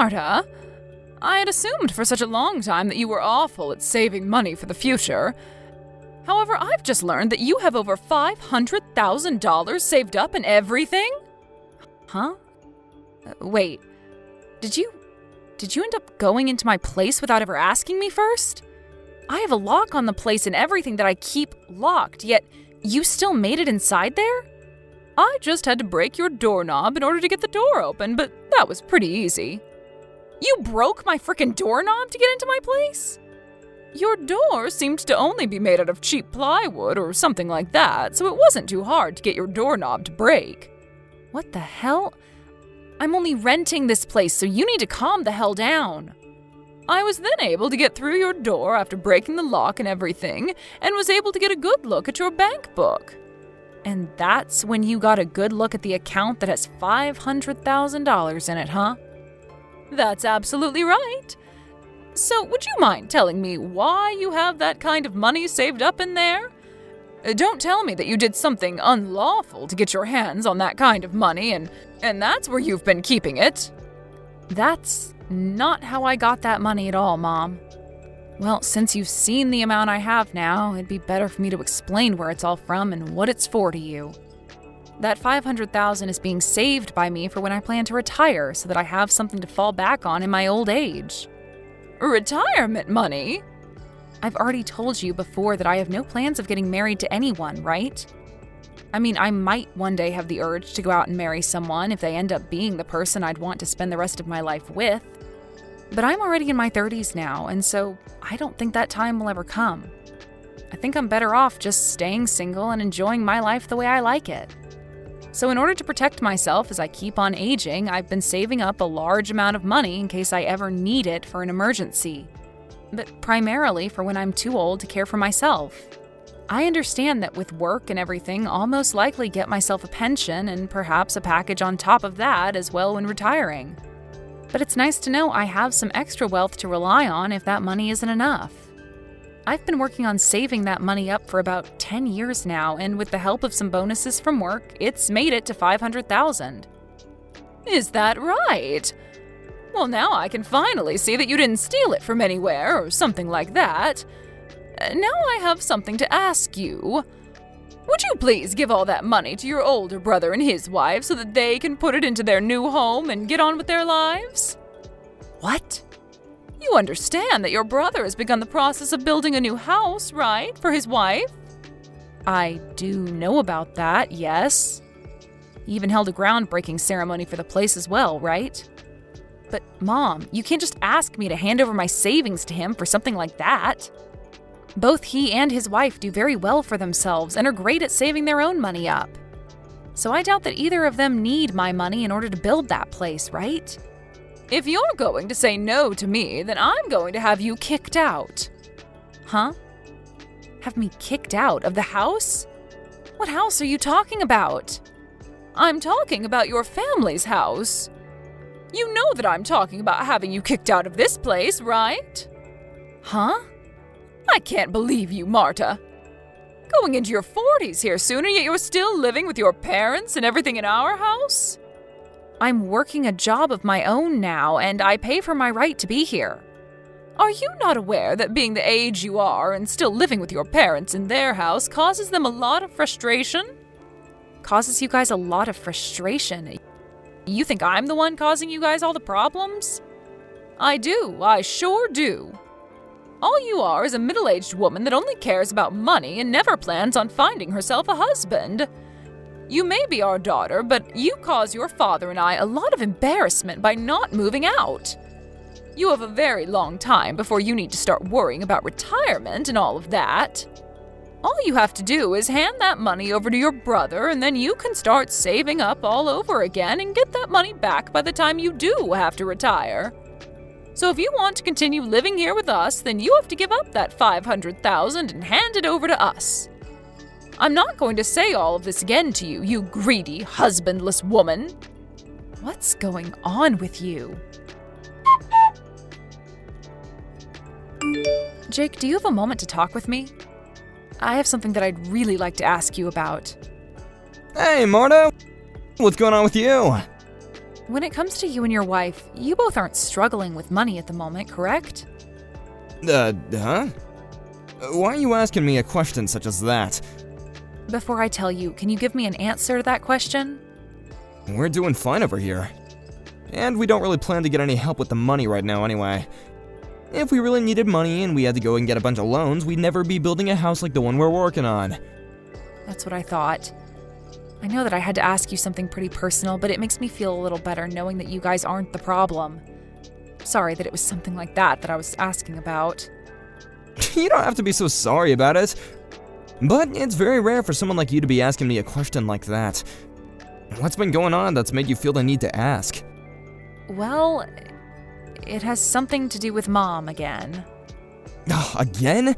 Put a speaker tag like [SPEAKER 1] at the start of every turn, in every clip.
[SPEAKER 1] Marta, I had assumed for such a long time that you were awful at saving money for the future. However, I've just learned that you have over $500,000 saved up and everything? Huh? Wait, did you end up going into my place without ever asking me first? I have a lock on the place and everything that I keep locked, yet you still made it inside there? I just had to break your doorknob in order to get the door open, but that was pretty easy. You broke my frickin' doorknob to get into my place? Your door seemed to only be made out of cheap plywood or something like that, so it wasn't too hard to get your doorknob to break. What the hell? I'm only renting this place, so you need to calm the hell down. I was then able to get through your door after breaking the lock and everything, and was able to get a good look at your bank book. And that's when you got a good look at the account that has $500,000 in it, huh? That's absolutely right. So would you mind telling me why you have that kind of money saved up in there? Don't tell me that you did something unlawful to get your hands on that kind of money and that's where you've been keeping it. That's not how I got that money at all, Mom. Well, since you've seen the amount I have now, it'd be better for me to explain where it's all from and what it's for to you. That $500,000 is being saved by me for when I plan to retire so that I have something to fall back on in my old age. Retirement money? I've already told you before that I have no plans of getting married to anyone, right? I mean, I might one day have the urge to go out and marry someone if they end up being the person I'd want to spend the rest of my life with. But I'm already in my 30s now, and so I don't think that time will ever come. I think I'm better off just staying single and enjoying my life the way I like it. So in order to protect myself as I keep on aging, I've been saving up a large amount of money in case I ever need it for an emergency. But primarily for when I'm too old to care for myself. I understand that with work and everything, I'll most likely get myself a pension and perhaps a package on top of that as well when retiring. But it's nice to know I have some extra wealth to rely on if that money isn't enough. I've been working on saving that money up for about 10 years now, and with the help of some bonuses from work, it's made it to $500,000. Is that right? Well, now I can finally see that you didn't steal it from anywhere or something like that. Now I have something to ask you. Would you please give all that money to your older brother and his wife so that they can put it into their new home and get on with their lives? What? You understand that your brother has begun the process of building a new house, right, for his wife? I do know about that, yes. He even held a groundbreaking ceremony for the place as well, right? But, Mom, you can't just ask me to hand over my savings to him for something like that. Both he and his wife do very well for themselves and are great at saving their own money up. So I doubt that either of them need my money in order to build that place, right? If you're going to say no to me, then I'm going to have you kicked out. Huh? Have me kicked out of the house? What house are you talking about? I'm talking about your family's house. You know that I'm talking about having you kicked out of this place, right? Huh? I can't believe you, Marta. Going into your 40s here soon, and yet you're still living with your parents and everything in our house? I'm working a job of my own now, and I pay for my right to be here. Are you not aware that being the age you are and still living with your parents in their house causes them a lot of frustration? Causes you guys a lot of frustration? You think I'm the one causing you guys all the problems? I do, I sure do. All you are is a middle-aged woman that only cares about money and never plans on finding herself a husband. You may be our daughter, but you cause your father and I a lot of embarrassment by not moving out. You have a very long time before you need to start worrying about retirement and all of that. All you have to do is hand that money over to your brother, and then you can start saving up all over again and get that money back by the time you do have to retire. So if you want to continue living here with us, then you have to give up that $500,000 and hand it over to us. I'm not going to say all of this again to you, you greedy, husbandless woman. What's going on with you? Jake, do you have a moment to talk with me? I have something that I'd really like to ask you about.
[SPEAKER 2] Hey, Marta! What's going on with you?
[SPEAKER 1] When it comes to you and your wife, you both aren't struggling with money at the moment, correct?
[SPEAKER 2] Huh? Why are you asking me a question such as that?
[SPEAKER 1] Before I tell you, can you give me an answer to that question?
[SPEAKER 2] We're doing fine over here. And we don't really plan to get any help with the money right now anyway. If we really needed money and we had to go and get a bunch of loans, we'd never be building a house like the one we're working on.
[SPEAKER 1] That's what I thought. I know that I had to ask you something pretty personal, but it makes me feel a little better knowing that you guys aren't the problem. Sorry that it was something like that I was asking about.
[SPEAKER 2] You don't have to be so sorry about it. But it's very rare for someone like you to be asking me a question like that. What's been going on that's made you feel the need to ask?
[SPEAKER 1] Well, it has something to do with Mom again.
[SPEAKER 2] Again?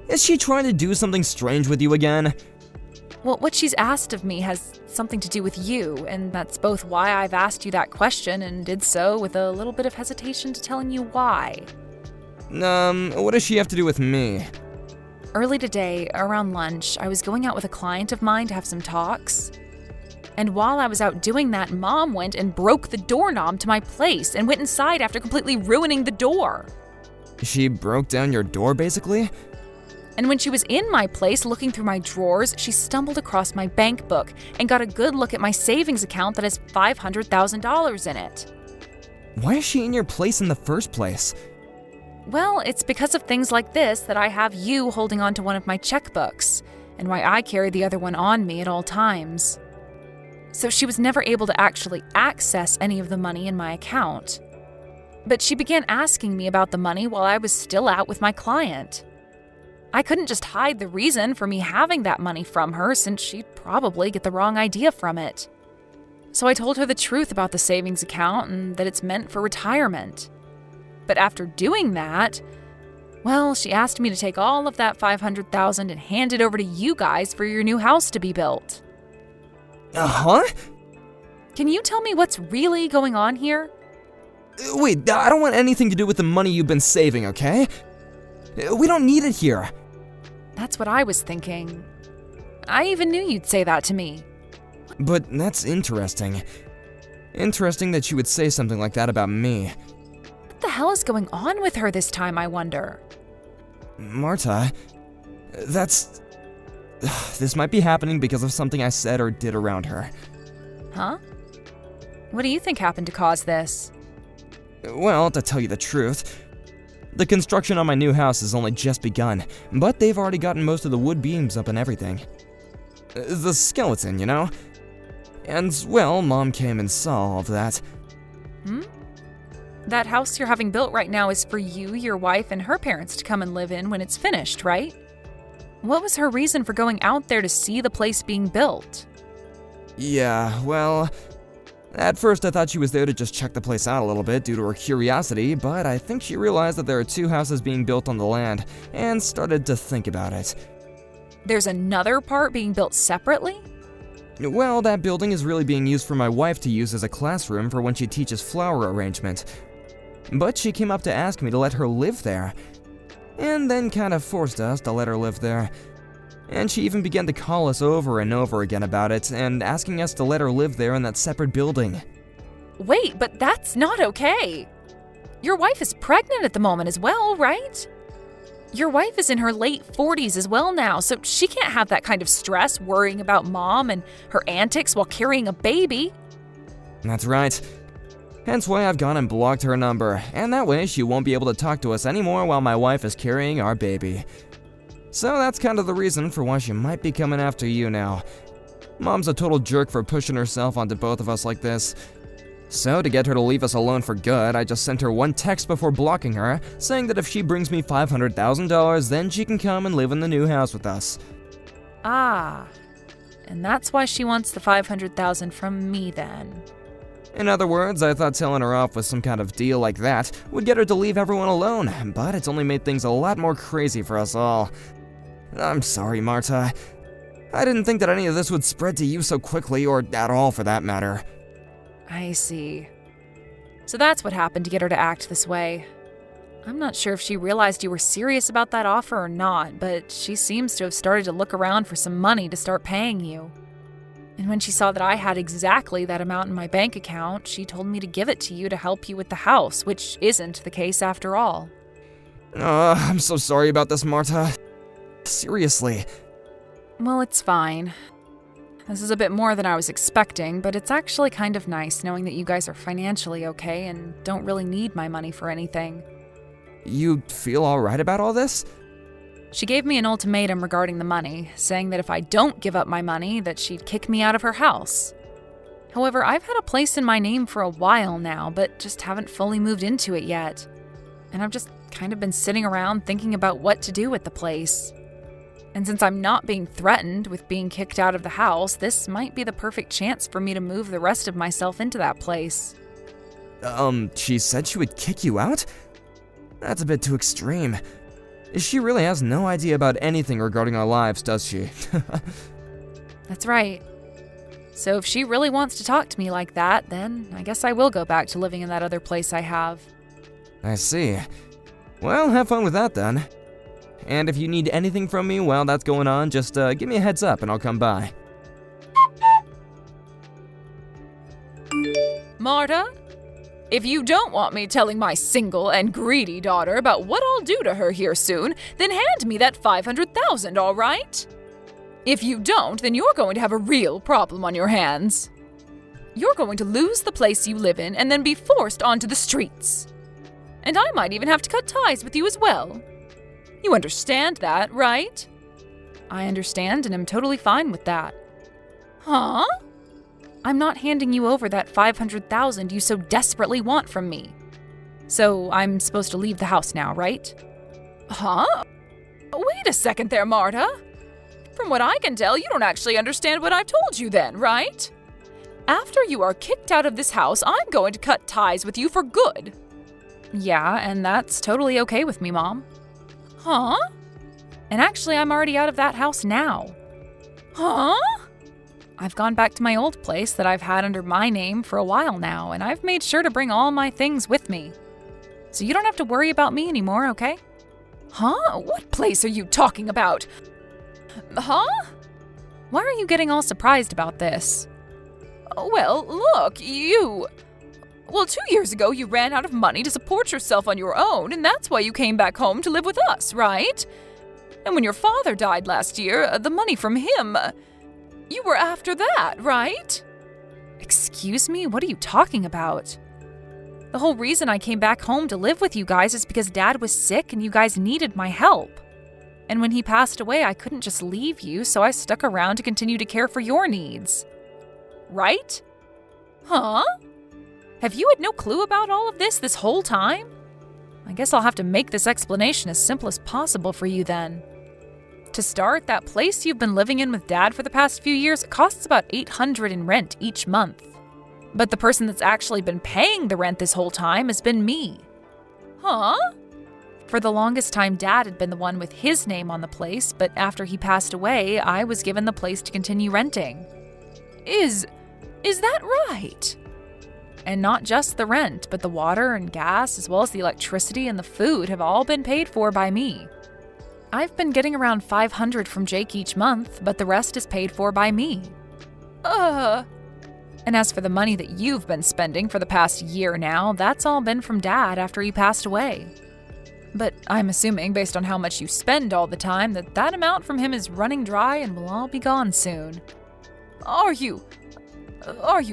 [SPEAKER 2] Is she trying to do something strange with you again?
[SPEAKER 1] Well, what she's asked of me has something to do with you, and that's both why I've asked you that question and did so with a little bit of hesitation to telling you why.
[SPEAKER 2] What does she have to do with me?
[SPEAKER 1] Early today, around lunch, I was going out with a client of mine to have some talks. And while I was out doing that, Mom went and broke the doorknob to my place and went inside after completely ruining the door.
[SPEAKER 2] She broke down your door, basically?
[SPEAKER 1] And when she was in my place looking through my drawers, she stumbled across my bank book and got a good look at my savings account that has $500,000 in it.
[SPEAKER 2] Why is she in your place in the first place?
[SPEAKER 1] Well, it's because of things like this that I have you holding on to one of my checkbooks, and why I carry the other one on me at all times. So she was never able to actually access any of the money in my account. But she began asking me about the money while I was still out with my client. I couldn't just hide the reason for me having that money from her, since she'd probably get the wrong idea from it. So I told her the truth about the savings account and that it's meant for retirement. But after doing that, well, she asked me to take all of that $500,000 and hand it over to you guys for your new house to be built.
[SPEAKER 2] Huh?
[SPEAKER 1] Can you tell me what's really going on here?
[SPEAKER 2] Wait, I don't want anything to do with the money you've been saving, okay? We don't need it here.
[SPEAKER 1] That's what I was thinking. I even knew you'd say that to me.
[SPEAKER 2] But that's interesting. Interesting that she would say something like that about me.
[SPEAKER 1] What the hell is going on with her this time, I wonder?
[SPEAKER 2] Marta, this might be happening because of something I said or did around her.
[SPEAKER 1] Huh? What do you think happened to cause this?
[SPEAKER 2] Well, to tell you the truth, the construction on my new house has only just begun, but they've already gotten most of the wood beams up and everything. The skeleton, you know? And, well, Mom came and saw all of that.
[SPEAKER 1] That house you're having built right now is for you, your wife, and her parents to come and live in when it's finished, right? What was her reason for going out there to see the place being built?
[SPEAKER 2] Yeah, well, at first I thought she was there to just check the place out a little bit due to her curiosity, but I think she realized that there are two houses being built on the land, and started to think about it.
[SPEAKER 1] There's another part being built separately?
[SPEAKER 2] Well, that building is really being used for my wife to use as a classroom for when she teaches flower arrangement. But she came up to ask me to let her live there, and then kind of forced us to let her live there. And she even began to call us over and over again about it, and asking us to let her live there in that separate building.
[SPEAKER 1] Wait, but that's not okay. Your wife is pregnant at the moment as well, right? Your wife is in her late 40s as well now, so she can't have that kind of stress worrying about Mom and her antics while carrying a baby.
[SPEAKER 2] That's right. Hence why I've gone and blocked her number, and that way she won't be able to talk to us anymore while my wife is carrying our baby. So that's kind of the reason for why she might be coming after you now. Mom's a total jerk for pushing herself onto both of us like this. So to get her to leave us alone for good, I just sent her one text before blocking her, saying that if she brings me $500,000, then she can come and live in the new house with us.
[SPEAKER 1] Ah, and that's why she wants the $500,000 from me then.
[SPEAKER 2] In other words, I thought telling her off with some kind of deal like that would get her to leave everyone alone, but it's only made things a lot more crazy for us all. I'm sorry, Marta. I didn't think that any of this would spread to you so quickly, or at all for that matter.
[SPEAKER 1] I see. So that's what happened to get her to act this way. I'm not sure if she realized you were serious about that offer or not, but she seems to have started to look around for some money to start paying you. And when she saw that I had exactly that amount in my bank account, she told me to give it to you to help you with the house, which isn't the case after all.
[SPEAKER 2] I'm so sorry about this, Marta. Seriously.
[SPEAKER 1] Well, it's fine. This is a bit more than I was expecting, but it's actually kind of nice knowing that you guys are financially okay and don't really need my money for anything.
[SPEAKER 2] You feel alright about all this?
[SPEAKER 1] She gave me an ultimatum regarding the money, saying that if I don't give up my money, that she'd kick me out of her house. However, I've had a place in my name for a while now, but just haven't fully moved into it yet. And I've just kind of been sitting around thinking about what to do with the place. And since I'm not being threatened with being kicked out of the house, this might be the perfect chance for me to move the rest of myself into that place.
[SPEAKER 2] She said she would kick you out? That's a bit too extreme. She really has no idea about anything regarding our lives, does she?
[SPEAKER 1] That's right. So if she really wants to talk to me like that, then I guess I will go back to living in that other place I have.
[SPEAKER 2] I see. Well, have fun with that then. And if you need anything from me while that's going on, just give me a heads up and I'll come by.
[SPEAKER 1] Marta? If you don't want me telling my single and greedy daughter about what I'll do to her here soon, then hand me that $500,000, all right? If you don't, then you're going to have a real problem on your hands. You're going to lose the place you live in and then be forced onto the streets. And I might even have to cut ties with you as well. You understand that, right? I understand and am totally fine with that. Huh? I'm not handing you over that $500,000 you so desperately want from me. So I'm supposed to leave the house now, right? Huh? Wait a second there, Marta. From what I can tell, you don't actually understand what I've told you then, right? After you are kicked out of this house, I'm going to cut ties with you for good. Yeah, and that's totally okay with me, Mom. Huh? And actually, I'm already out of that house now. Huh? I've gone back to my old place that I've had under my name for a while now, and I've made sure to bring all my things with me. So you don't have to worry about me anymore, okay? Huh? What place are you talking about? Huh? Why are you getting all surprised about this? Well, look, Well, 2 years ago you ran out of money to support yourself on your own, and that's why you came back home to live with us, right? And when your father died last year, the money from him... You were after that, right? Excuse me? What are you talking about? The whole reason I came back home to live with you guys is because Dad was sick and you guys needed my help. And when he passed away, I couldn't just leave you, so I stuck around to continue to care for your needs. Right? Huh? Have you had no clue about all of this whole time? I guess I'll have to make this explanation as simple as possible for you then. To start, that place you've been living in with Dad for the past few years costs about $800 in rent each month. But the person that's actually been paying the rent this whole time has been me. Huh? For the longest time, Dad had been the one with his name on the place, but after he passed away, I was given the place to continue renting. Is that right? And not just the rent, but the water and gas, as well as the electricity and the food have all been paid for by me. I've been getting around $500 from Jake each month, but the rest is paid for by me. And as for the money that you've been spending for the past year now, that's all been from Dad after he passed away. But I'm assuming, based on how much you spend all the time, that amount from him is running dry and will all be gone soon. Are you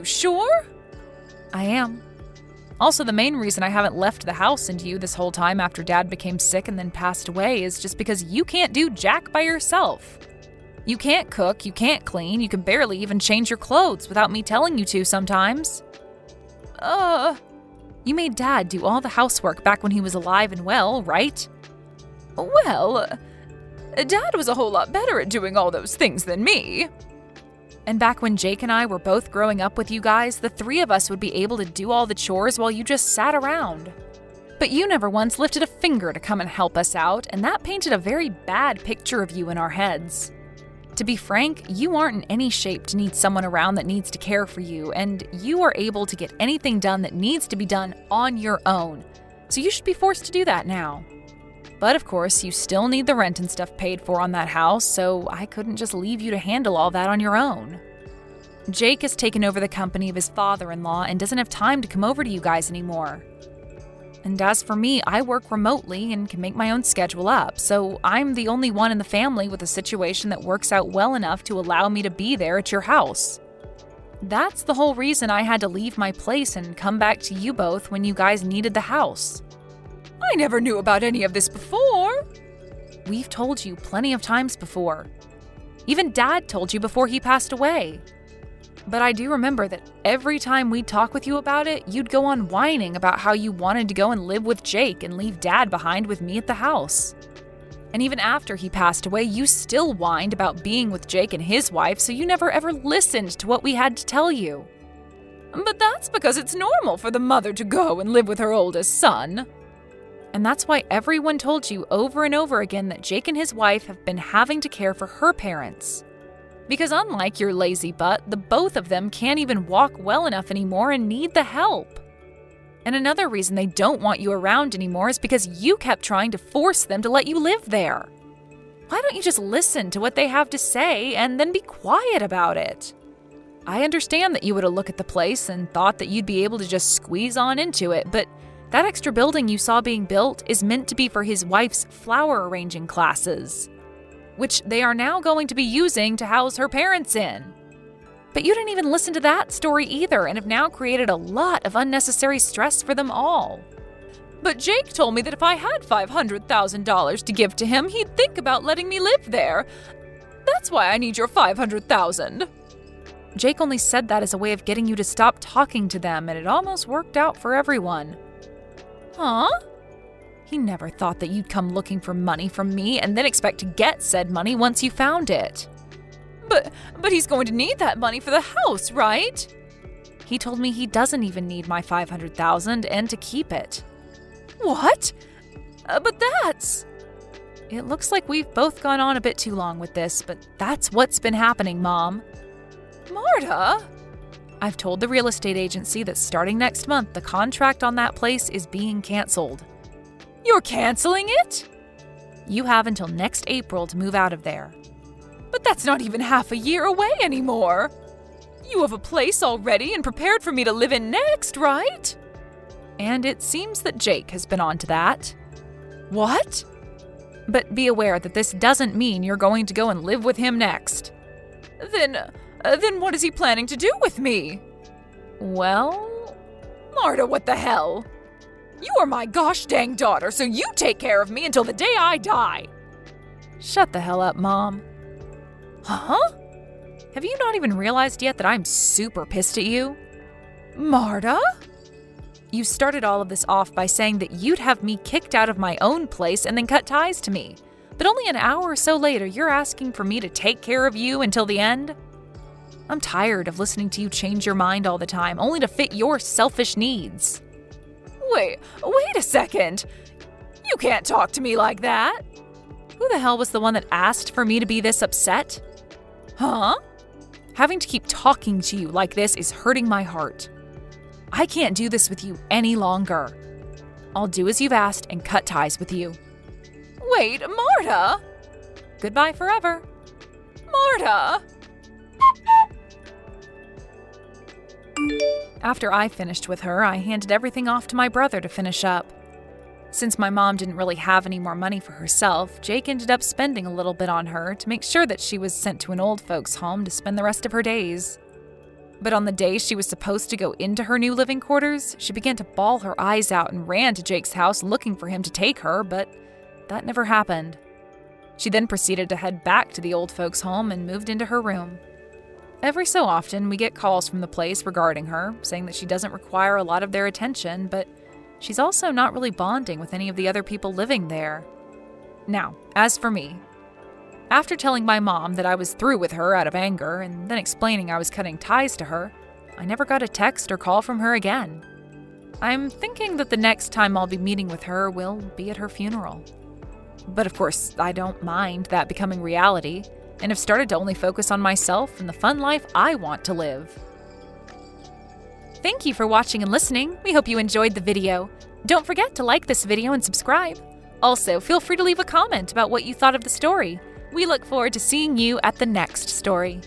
[SPEAKER 1] sure? I am. Also, the main reason I haven't left the house into you this whole time after Dad became sick and then passed away is just because you can't do jack by yourself. You can't cook, you can't clean, you can barely even change your clothes without me telling you to sometimes. You made Dad do all the housework back when he was alive and well, right? Well, Dad was a whole lot better at doing all those things than me. And back when Jake and I were both growing up with you guys, the three of us would be able to do all the chores while you just sat around. But you never once lifted a finger to come and help us out, and that painted a very bad picture of you in our heads. To be frank, you aren't in any shape to need someone around that needs to care for you, and you are able to get anything done that needs to be done on your own. So you should be forced to do that now. But of course, you still need the rent and stuff paid for on that house, so I couldn't just leave you to handle all that on your own. Jake has taken over the company of his father-in-law and doesn't have time to come over to you guys anymore. And as for me, I work remotely and can make my own schedule up, so I'm the only one in the family with a situation that works out well enough to allow me to be there at your house. That's the whole reason I had to leave my place and come back to you both when you guys needed the house.
[SPEAKER 3] I never knew about any of this before.
[SPEAKER 1] We've told you plenty of times before. Even Dad told you before he passed away. But I do remember that every time we'd talk with you about it, you'd go on whining about how you wanted to go and live with Jake and leave Dad behind with me at the house. And even after he passed away, you still whined about being with Jake and his wife, so you never ever listened to what we had to tell you.
[SPEAKER 3] But that's because it's normal for the mother to go and live with her oldest son.
[SPEAKER 1] And that's why everyone told you over and over again that Jake and his wife have been having to care for her parents. Because unlike your lazy butt, the both of them can't even walk well enough anymore and need the help. And another reason they don't want you around anymore is because you kept trying to force them to let you live there. Why don't you just listen to what they have to say and then be quiet about it? I understand that you would have looked at the place and thought that you'd be able to just squeeze on into it, but that extra building you saw being built is meant to be for his wife's flower arranging classes, which they are now going to be using to house her parents in. But you didn't even listen to that story either and have now created a lot of unnecessary stress for them all.
[SPEAKER 3] But Jake told me that if I had $500,000 to give to him, he'd think about letting me live there. That's why I need your $500,000.
[SPEAKER 1] Jake only said that as a way of getting you to stop talking to them, and it almost worked out for everyone.
[SPEAKER 3] Huh?
[SPEAKER 1] He never thought that you'd come looking for money from me and then expect to get said money once you found it.
[SPEAKER 3] But he's going to need that money for the house, right?
[SPEAKER 1] He told me he doesn't even need my $500,000 and to keep it.
[SPEAKER 3] What? But that's...
[SPEAKER 1] It looks like we've both gone on a bit too long with this, but that's what's been happening, Mom.
[SPEAKER 3] Marta?
[SPEAKER 1] I've told the real estate agency that starting next month, the contract on that place is being canceled.
[SPEAKER 3] You're canceling it?
[SPEAKER 1] You have until next April to move out of there.
[SPEAKER 3] But that's not even half a year away anymore. You have a place already and prepared for me to live in next, right?
[SPEAKER 1] And it seems that Jake has been on to that.
[SPEAKER 3] What?
[SPEAKER 1] But be aware that this doesn't mean you're going to go and live with him next.
[SPEAKER 3] Then what is he planning to do with me?
[SPEAKER 1] Well...
[SPEAKER 3] Marta, what the hell? You are my gosh dang daughter, so you take care of me until the day I die.
[SPEAKER 1] Shut the hell up, Mom.
[SPEAKER 3] Huh?
[SPEAKER 1] Have you not even realized yet that I'm super pissed at you?
[SPEAKER 3] Marta?
[SPEAKER 1] You started all of this off by saying that you'd have me kicked out of my own place and then cut ties to me. But only an hour or so later, you're asking for me to take care of you until the end? I'm tired of listening to you change your mind all the time, only to fit your selfish needs.
[SPEAKER 3] Wait a second. You can't talk to me like that.
[SPEAKER 1] Who the hell was the one that asked for me to be this upset?
[SPEAKER 3] Huh?
[SPEAKER 1] Having to keep talking to you like this is hurting my heart. I can't do this with you any longer. I'll do as you've asked and cut ties with you.
[SPEAKER 3] Wait, Marta!
[SPEAKER 1] Goodbye forever.
[SPEAKER 3] Marta!
[SPEAKER 1] After I finished with her, I handed everything off to my brother to finish up. Since my mom didn't really have any more money for herself, Jake ended up spending a little bit on her to make sure that she was sent to an old folks' home to spend the rest of her days. But on the day she was supposed to go into her new living quarters, she began to bawl her eyes out and ran to Jake's house looking for him to take her, but that never happened. She then proceeded to head back to the old folks' home and moved into her room. Every so often, we get calls from the place regarding her, saying that she doesn't require a lot of their attention, but she's also not really bonding with any of the other people living there. Now, as for me, after telling my mom that I was through with her out of anger and then explaining I was cutting ties to her, I never got a text or call from her again. I'm thinking that the next time I'll be meeting with her will be at her funeral. But of course, I don't mind that becoming reality, and have started to only focus on myself and the fun life I want to live. Thank you for watching and listening. We hope you enjoyed the video. Don't forget to like this video and subscribe. Also, feel free to leave a comment about what you thought of the story. We look forward to seeing you at the next story.